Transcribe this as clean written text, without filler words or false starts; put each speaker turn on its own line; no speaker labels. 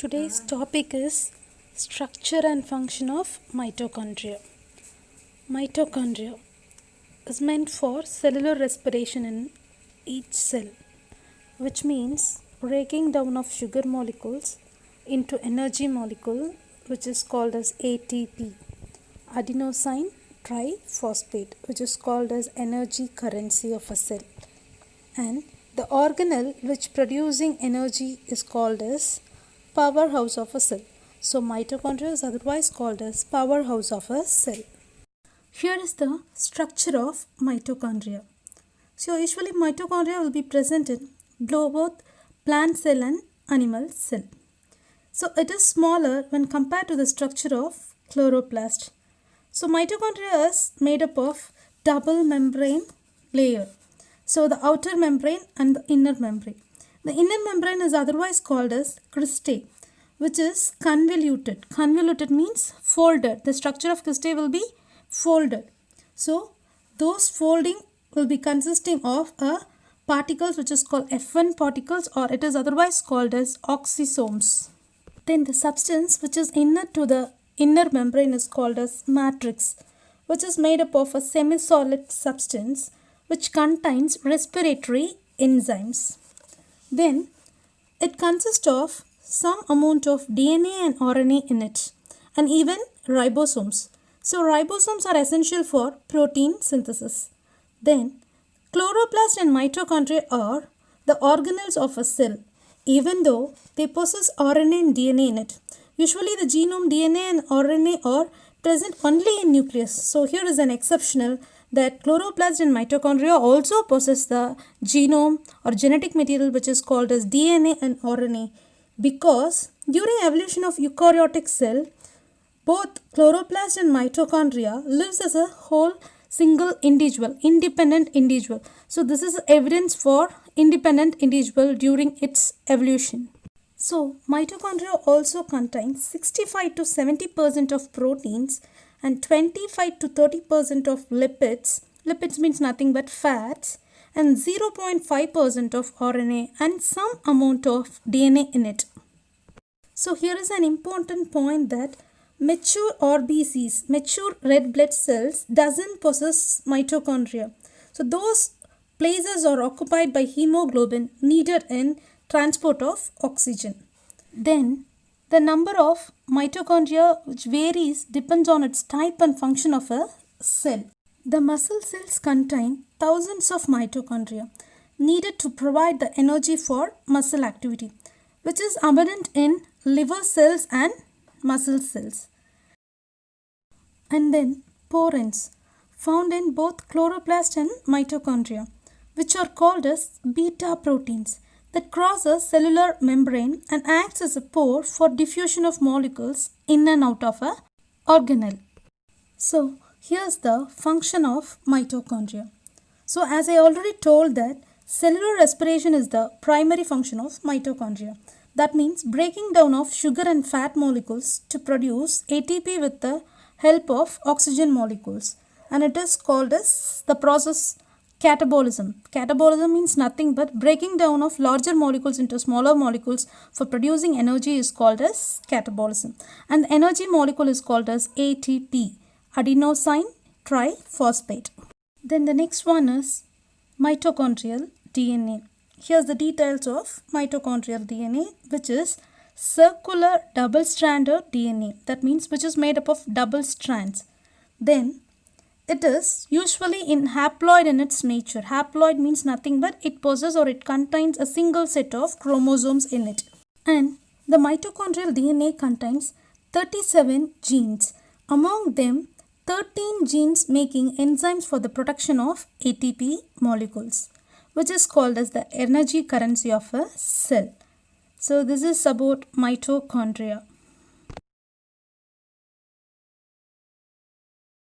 Today's topic is structure and function of mitochondria. Mitochondria is meant for cellular respiration in each cell, which means breaking down of sugar molecules into energy molecule, which is called as ATP, adenosine triphosphate, which is called as energy currency of a cell, and the organelle which producing energy is called as powerhouse of a cell. So mitochondria is otherwise called as powerhouse of a cell. Here is the structure of mitochondria. So usually mitochondria will be present in both plant cell and animal cell. So it is smaller when compared to the structure of chloroplast. So mitochondria is made up of double membrane layer. So the outer membrane and the inner membrane. The inner membrane is otherwise called as cristae, which is convoluted. Convoluted means folded. The structure of cristae will be folded. So those folding will be consisting of particles which is called F1 particles, or it is otherwise called as oxysomes. Then the substance which is inner to the inner membrane is called as matrix, which is made up of a semi-solid substance which contains respiratory enzymes. Then it consists of some amount of DNA and RNA in it, and even ribosomes. So ribosomes are essential for protein synthesis. Then chloroplast and mitochondria are the organelles of a cell, even though they possess RNA and DNA in it. Usually the genome, DNA and RNA are present only in nucleus. So here is an exceptional that chloroplast and mitochondria also possess the genome or genetic material which is called as DNA and RNA, because during evolution of eukaryotic cell, both chloroplast and mitochondria lives as a whole single individual, independent individual. So this is evidence for independent individual during its evolution. So mitochondria also contains 65 to 70% of proteins and 25 to 30% of lipids. Lipids means nothing but fats, and 0.5% of RNA and some amount of DNA in it. So here is an important point that mature RBCs, mature red blood cells, doesn't possess mitochondria. So those places are occupied by hemoglobin needed in transport of oxygen. Then the number of mitochondria which varies depends on its type and function of a cell. The muscle cells contain thousands of mitochondria needed to provide the energy for muscle activity, which is abundant in liver cells and muscle cells. And then porins, found in both chloroplast and mitochondria, which are called as beta proteins, that cross a cellular membrane and acts as a pore for diffusion of molecules in and out of a organelle. So here's the function of mitochondria. So as I already told that cellular respiration is the primary function of mitochondria. That means breaking down of sugar and fat molecules to produce ATP with the help of oxygen molecules, and it is called as the process catabolism. Catabolism means nothing but breaking down of larger molecules into smaller molecules for producing energy is called as catabolism. And the energy molecule is called as ATP, adenosine triphosphate. Then the next one is mitochondrial DNA. Here's the details of mitochondrial DNA, which is circular double-stranded DNA. That means which is made up of double strands. Then it is usually in haploid in its nature. Haploid means nothing but it possesses or it contains a single set of chromosomes in it. And the mitochondrial DNA contains 37 genes. Among them, 13 genes making enzymes for the production of ATP molecules, which is called as the energy currency of a cell. So this is about mitochondria.